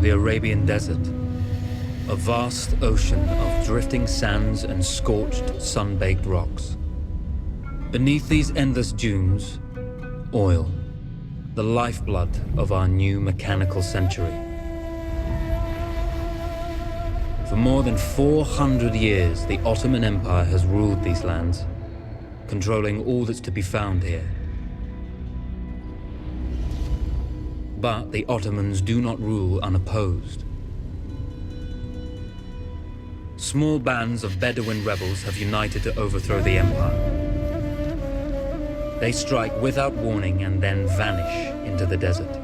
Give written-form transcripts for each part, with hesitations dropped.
the Arabian Desert, a vast ocean of drifting sands and scorched, sun-baked rocks. Beneath these endless dunes, oil, the lifeblood of our new mechanical century. For more than 400 years, the Ottoman Empire has ruled these lands, controlling all that's to be found here. But the Ottomans do not rule unopposed. Small bands of Bedouin rebels have united to overthrow the empire. They strike without warning and then vanish into the desert.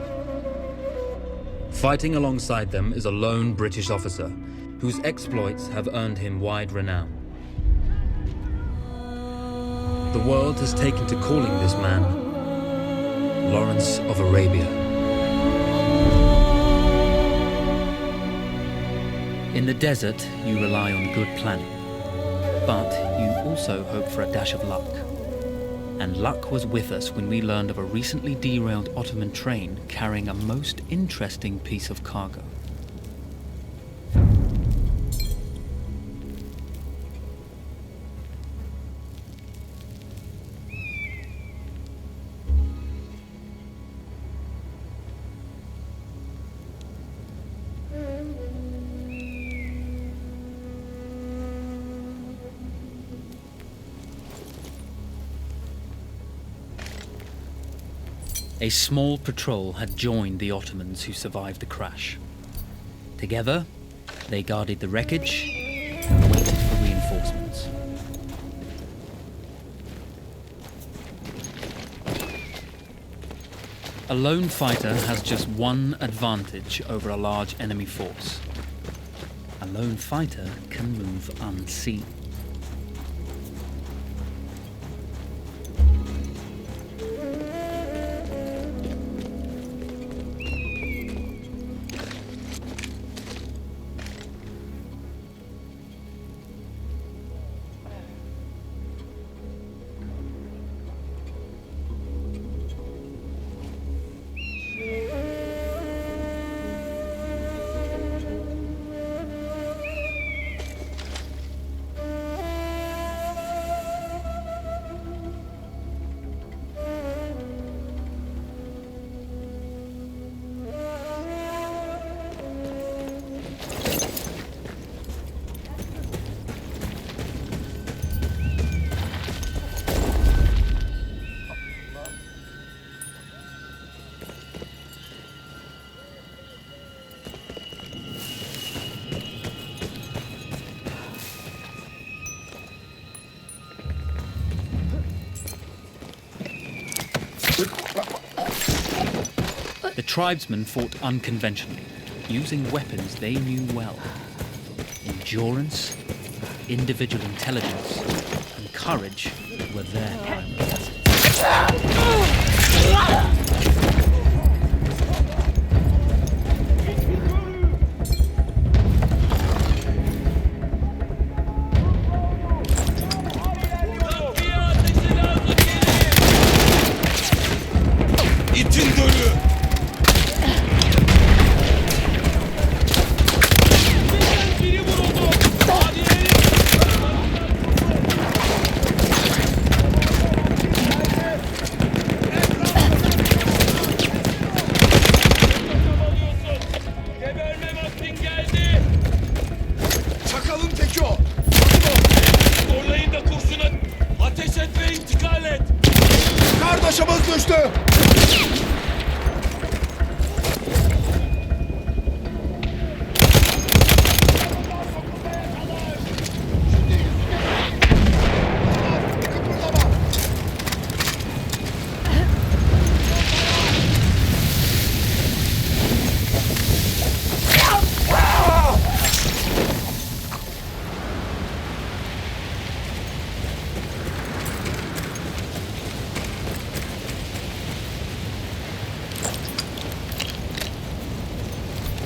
Fighting alongside them is a lone British officer whose exploits have earned him wide renown. The world has taken to calling this man Lawrence of Arabia. In the desert, you rely on good planning, but you also hope for a dash of luck. And luck was with us when we learned of a recently derailed Ottoman train carrying a most interesting piece of cargo. A small patrol had joined the Ottomans who survived the crash. Together, they guarded the wreckage and waited for reinforcements. A lone fighter has just one advantage over a large enemy force. A lone fighter can move unseen. The tribesmen fought unconventionally, using weapons they knew well. Endurance, individual intelligence, and courage were their priorities.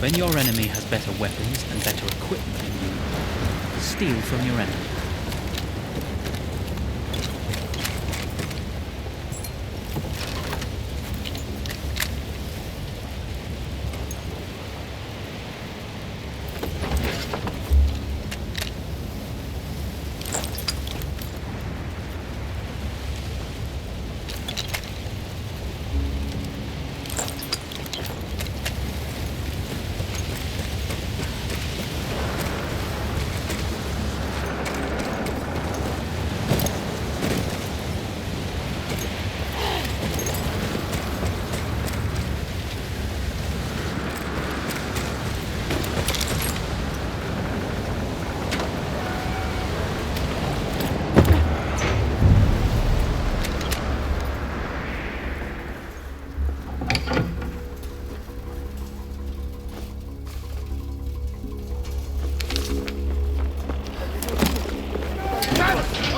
When your enemy has better weapons and better equipment than you, steal from your enemy.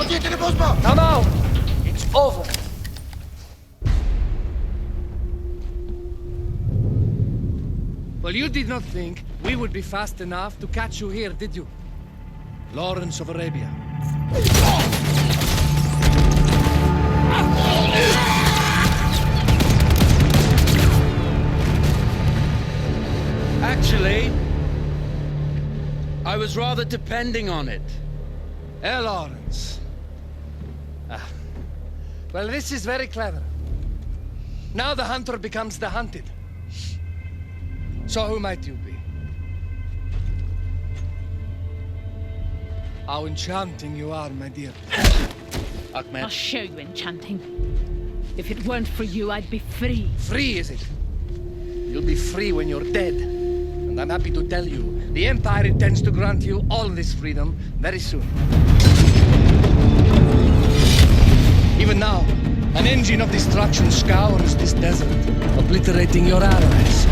Vaziyetini bozma! Tamam! It's over! Well, you did not think we would be fast enough to catch you here, did you? Lawrence of Arabia. Actually, I was rather depending on it. Lawrence. Well, this is very clever. Now the hunter becomes the hunted. So who might you be? How enchanting you are, my dear. Ahmed. I'll show you enchanting. If it weren't for you, I'd be free. Free, is it? You'll be free when you're dead. And I'm happy to tell you, the Empire intends to grant you all this freedom very soon. Even now, an engine of destruction scours this desert, obliterating your allies,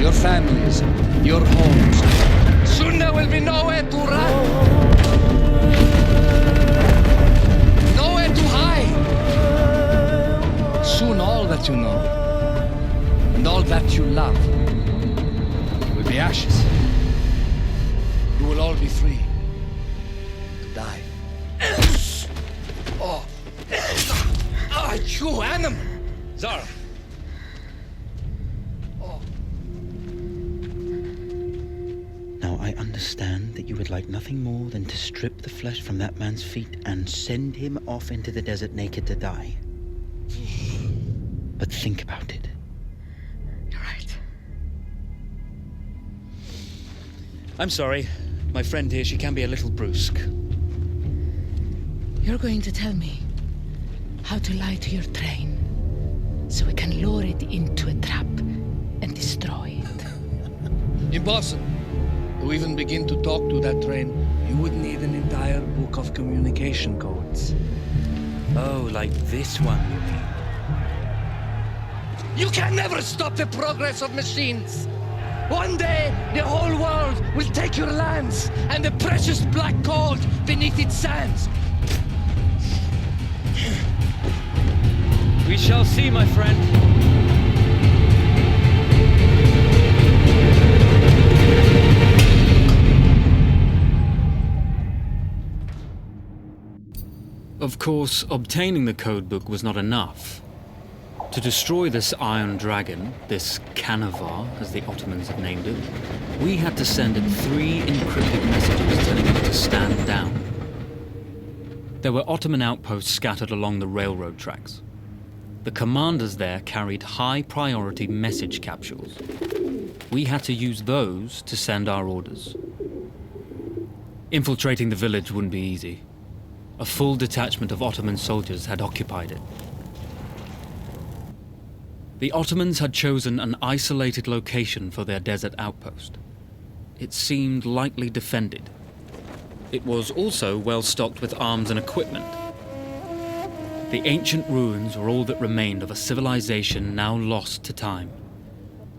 your families, your homes. Soon there will be nowhere to run. Nowhere to hide. Soon all that you know, and all that you love, will be ashes. You will all be free to die. Oh. Ah, you animal! Zara. Oh. Now, I understand that you would like nothing more than to strip the flesh from that man's feet and send him off into the desert naked to die. But think about it. You're right. I'm sorry. My friend here, she can be a little brusque. You're going to tell me how to lie to your train so we can lure it into a trap and destroy it. Impossible. To even begin to talk to that train, you would need an entire book of communication codes. Oh, like this one, you mean? You can never stop the progress of machines. One day, the whole world will take your lands and the precious black gold beneath its sands. We shall see, my friend. Of course, obtaining the codebook was not enough. To destroy this Iron Dragon, this Canavar, as the Ottomans had named it, we had to send it 3 encrypted messages telling it to stand down. There were Ottoman outposts scattered along the railroad tracks. The commanders there carried high-priority message capsules. We had to use those to send our orders. Infiltrating the village wouldn't be easy. A full detachment of Ottoman soldiers had occupied it. The Ottomans had chosen an isolated location for their desert outpost. It seemed lightly defended. It was also well stocked with arms and equipment. The ancient ruins were all that remained of a civilization now lost to time.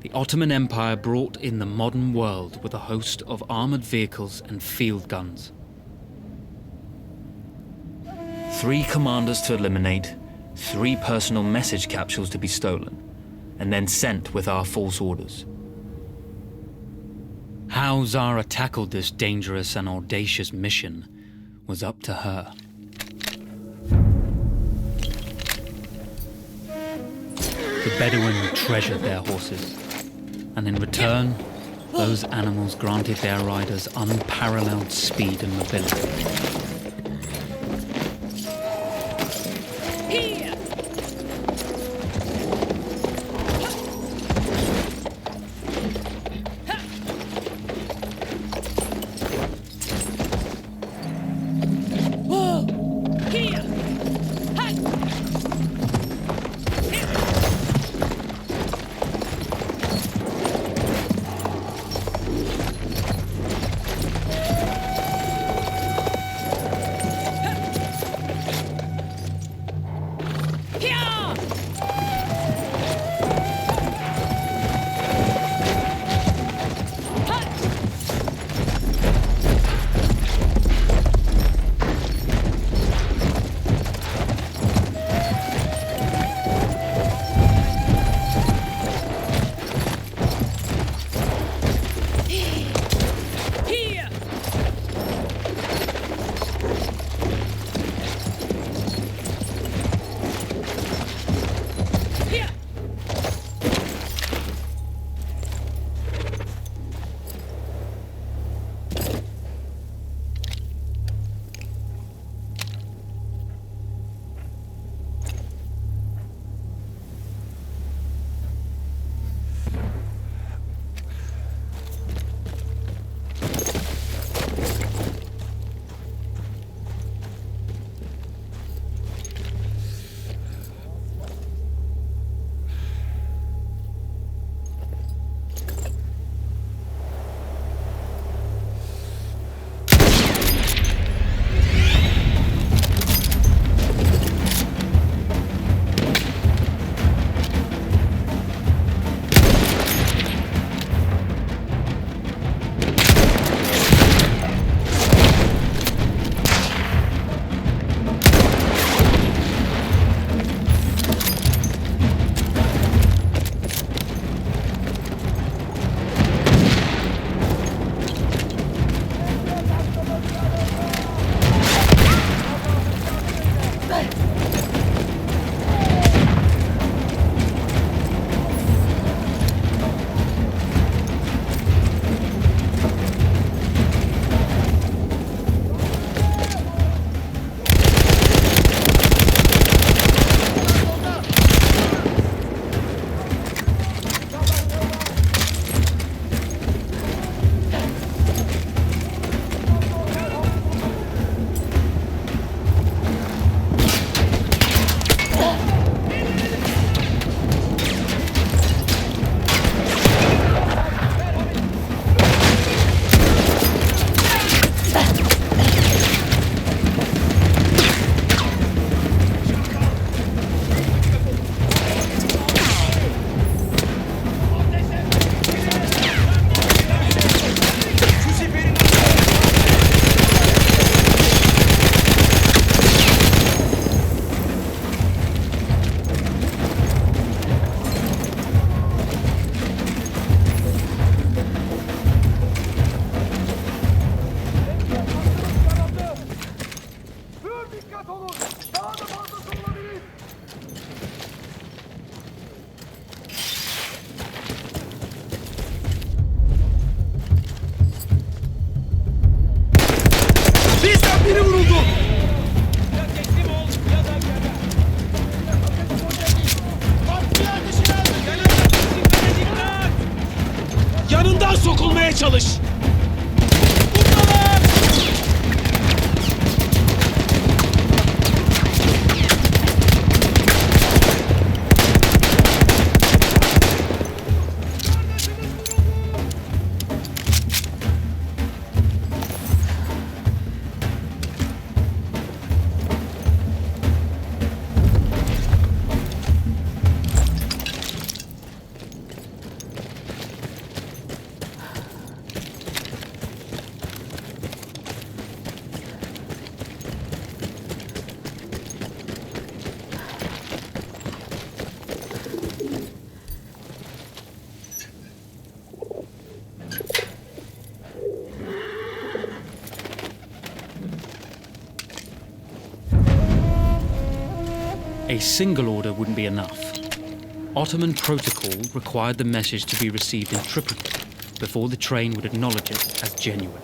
The Ottoman Empire brought in the modern world with a host of armored vehicles and field guns. 3 commanders to eliminate, 3 personal message capsules to be stolen, and then sent with our false orders. How Zara tackled this dangerous and audacious mission was up to her. The Bedouin treasured their horses, and in return, those animals granted their riders unparalleled speed and mobility. Yanından sokulmaya çalış. A single order wouldn't be enough. Ottoman protocol required the message to be received in triplicate before the train would acknowledge it as genuine.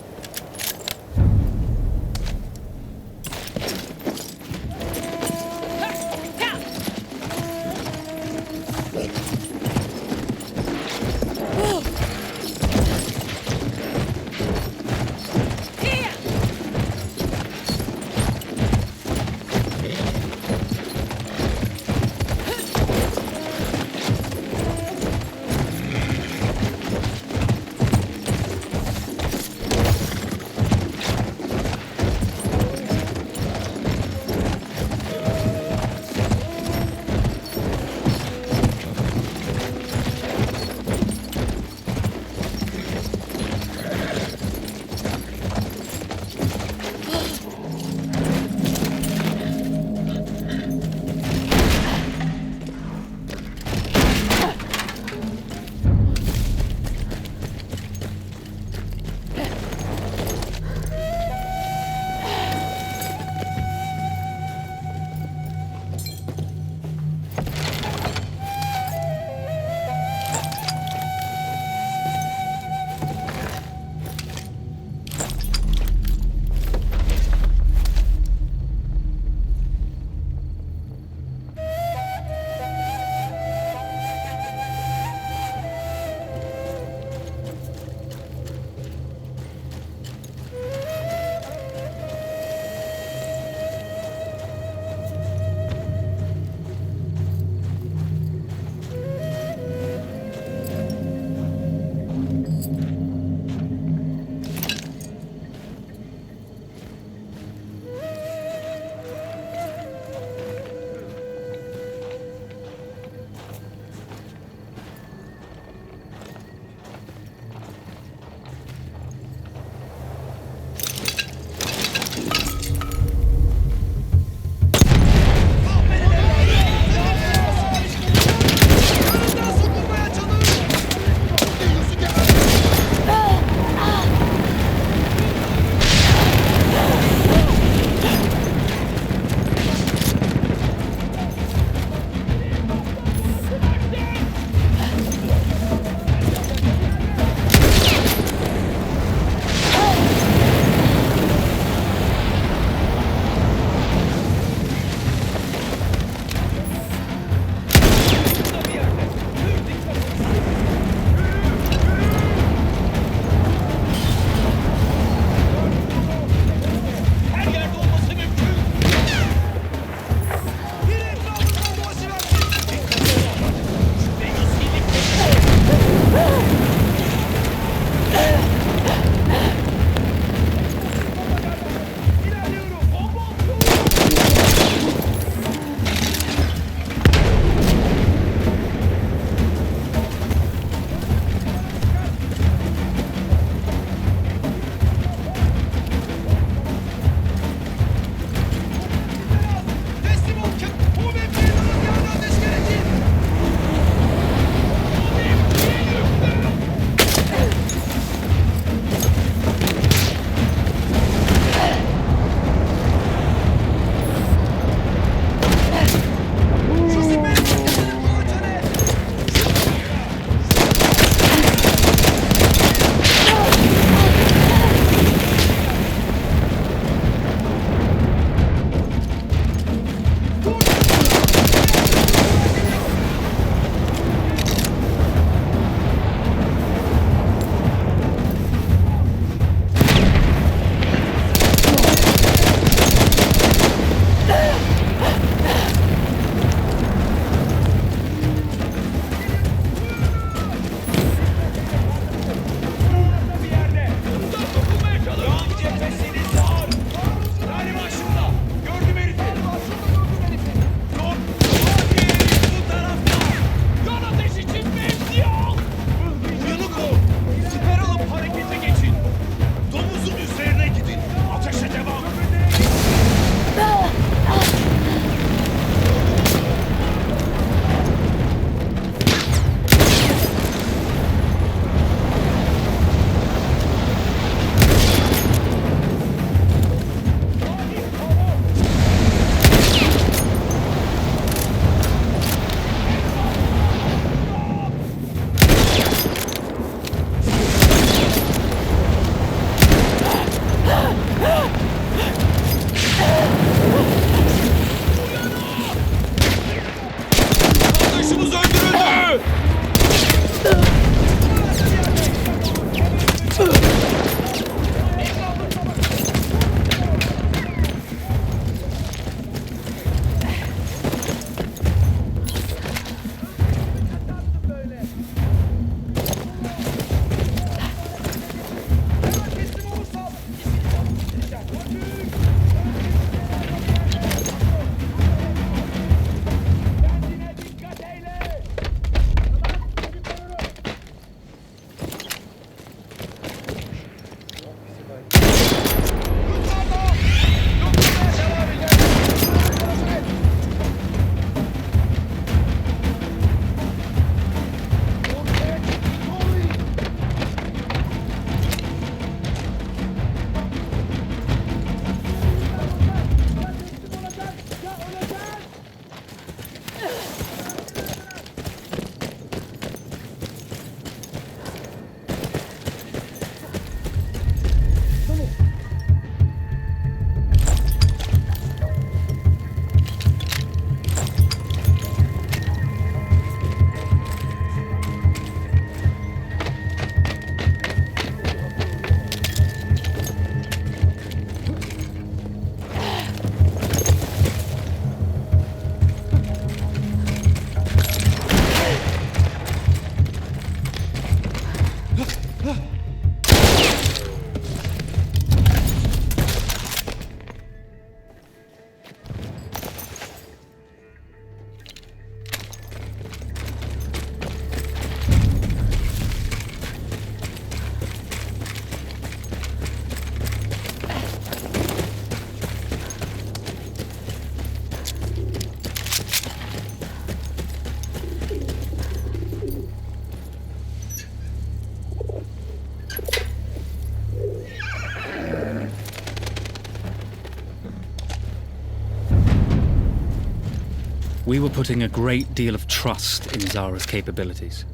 We were putting a great deal of trust in Zara's capabilities,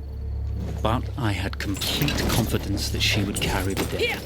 but I had complete confidence that she would carry the day.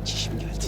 Çişim geldi.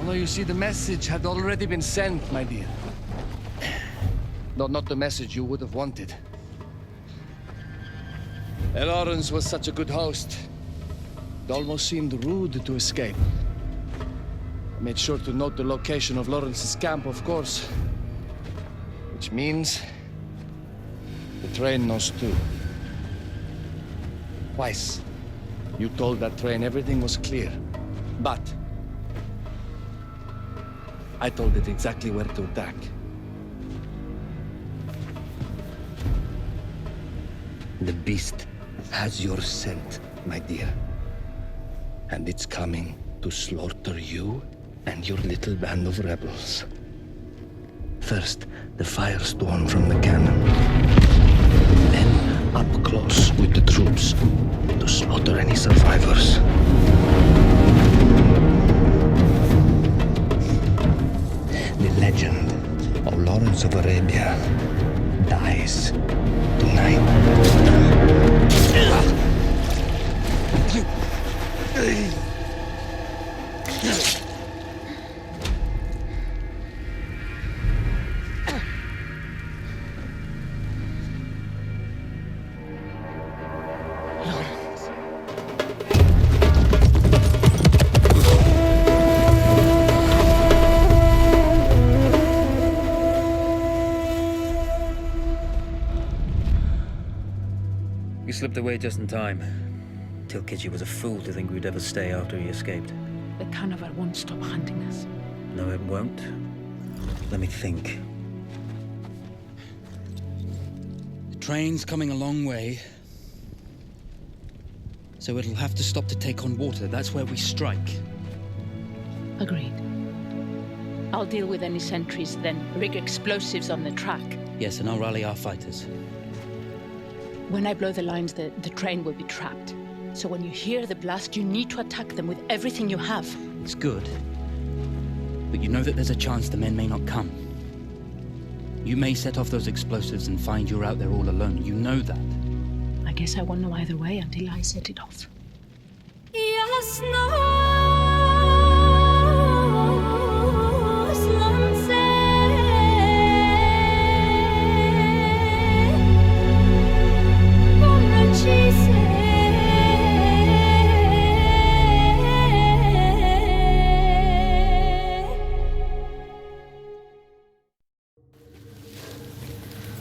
Although you see, the message had already been sent, my dear. Not the message you would have wanted. Lawrence was such a good host. It almost seemed rude to escape. I made sure to note the location of Lawrence's camp, of course. Which means the train knows too. Twice, you told that train everything was clear. But I told it exactly where to attack. The beast has your scent, my dear. And it's coming to slaughter you and your little band of rebels. First, the firestorm from the cannon. Then, up close with the troops to slaughter any survivors. The legend of Lawrence of Arabia dies tonight. You slipped away just in time. Tilkitchi was a fool to think we'd ever stay after he escaped. The carnival won't stop hunting us. No, it won't. Let me think. The train's coming a long way. So it'll have to stop to take on water. That's where we strike. Agreed. I'll deal with any sentries, then rig explosives on the track. Yes, and I'll rally our fighters. When I blow the lines, the train will be trapped. So when you hear the blast, you need to attack them with everything you have. It's good. But you know that there's a chance the men may not come. You may set off those explosives and find you're out there all alone. You know that. I guess I won't know either way until I set it off.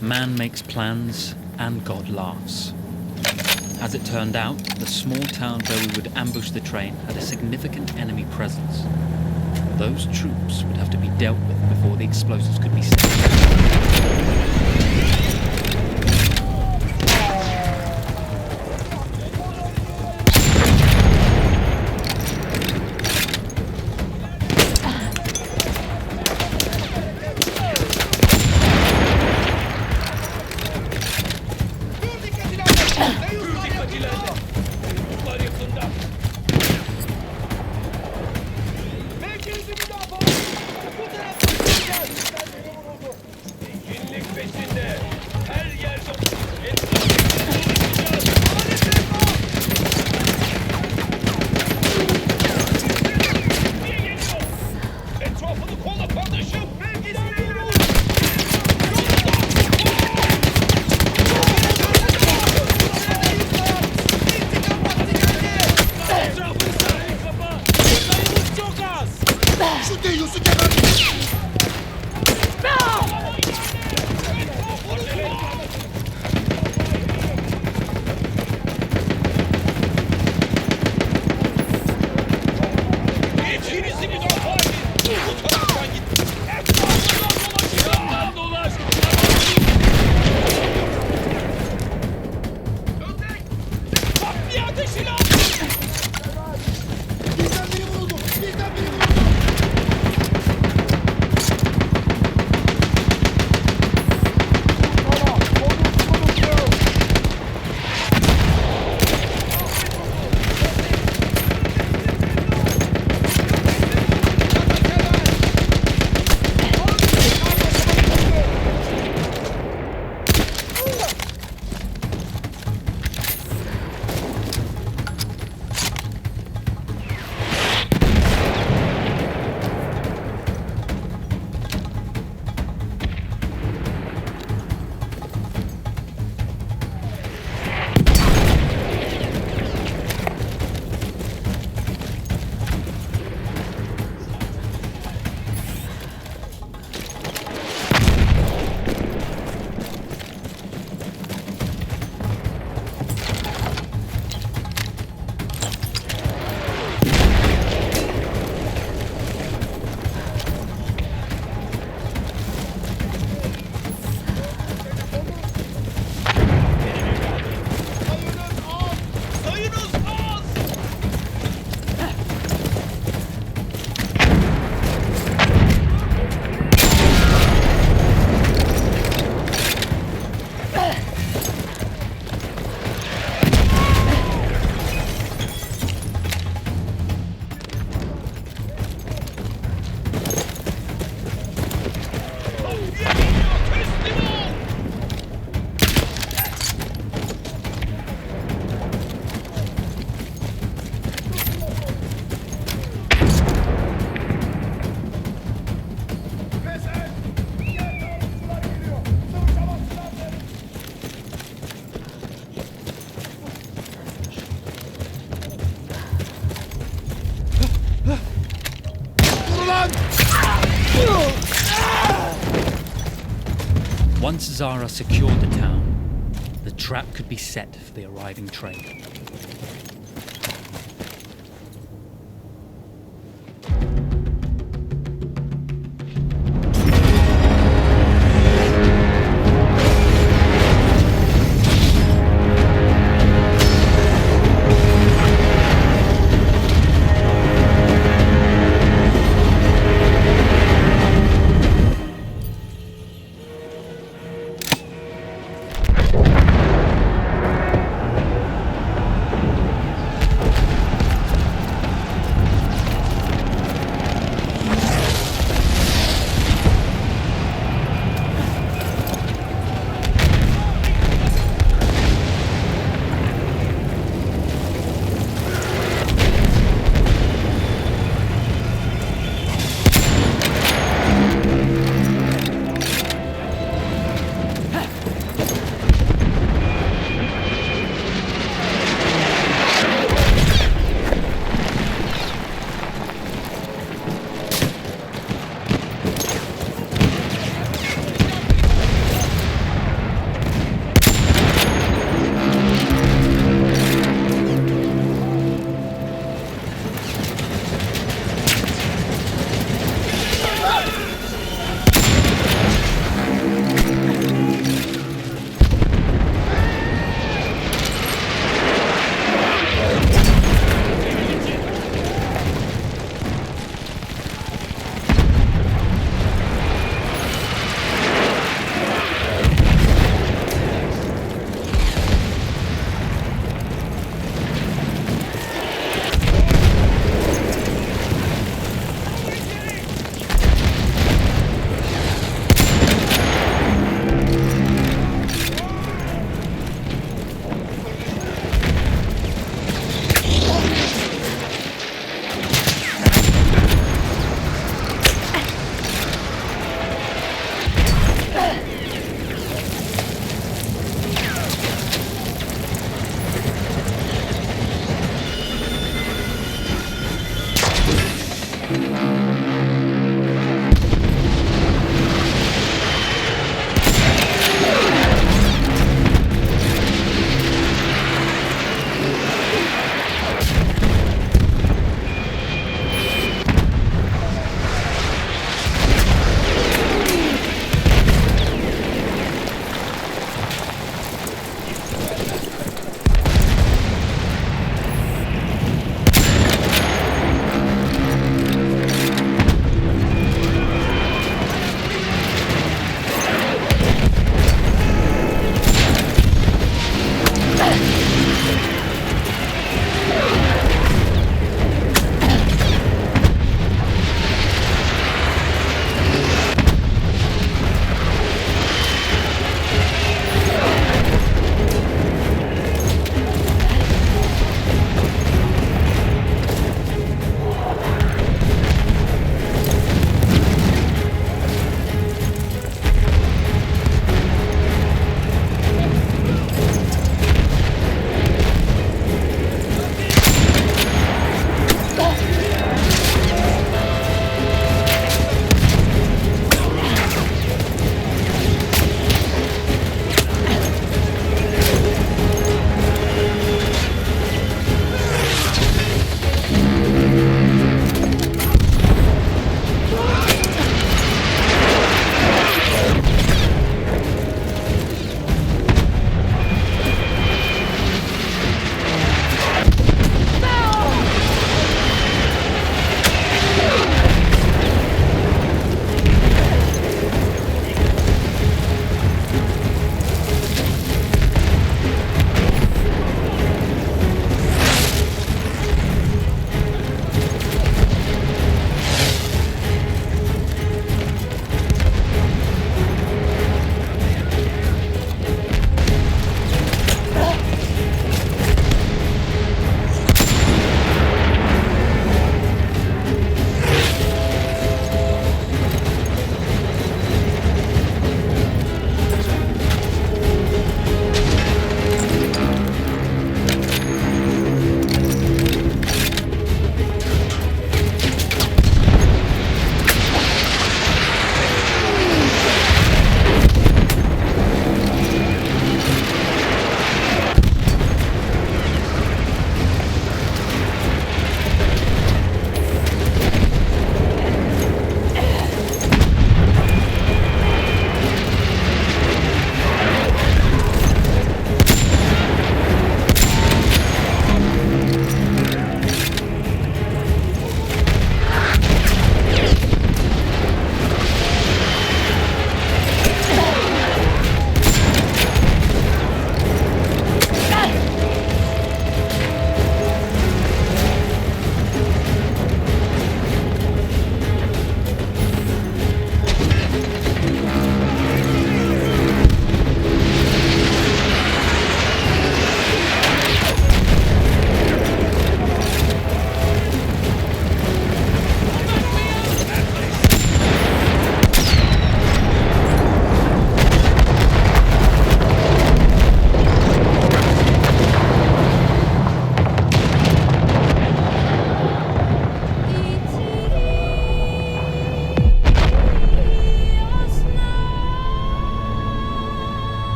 Man makes plans, and God laughs. As it turned out, the small town where we would ambush the train had a significant enemy presence. Those troops would have to be dealt with before the explosives could be set. Bu taraftan git. Etrafından dolaş. Kapıyı ateşine al. Sayınız az. Kapıya geliyor. Teslim ol. Once Zara secured the town, the trap could be set for the arriving train.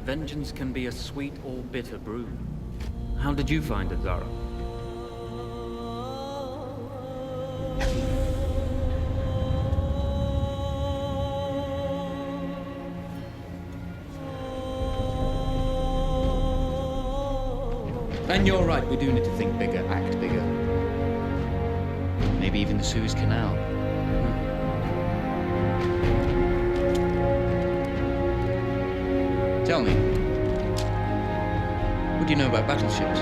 Vengeance can be a sweet or bitter brew. How did you find it, Zara? And you're right, we do need to think bigger, act bigger. Maybe even the Suez Canal. Tell me, what do you know about battleships?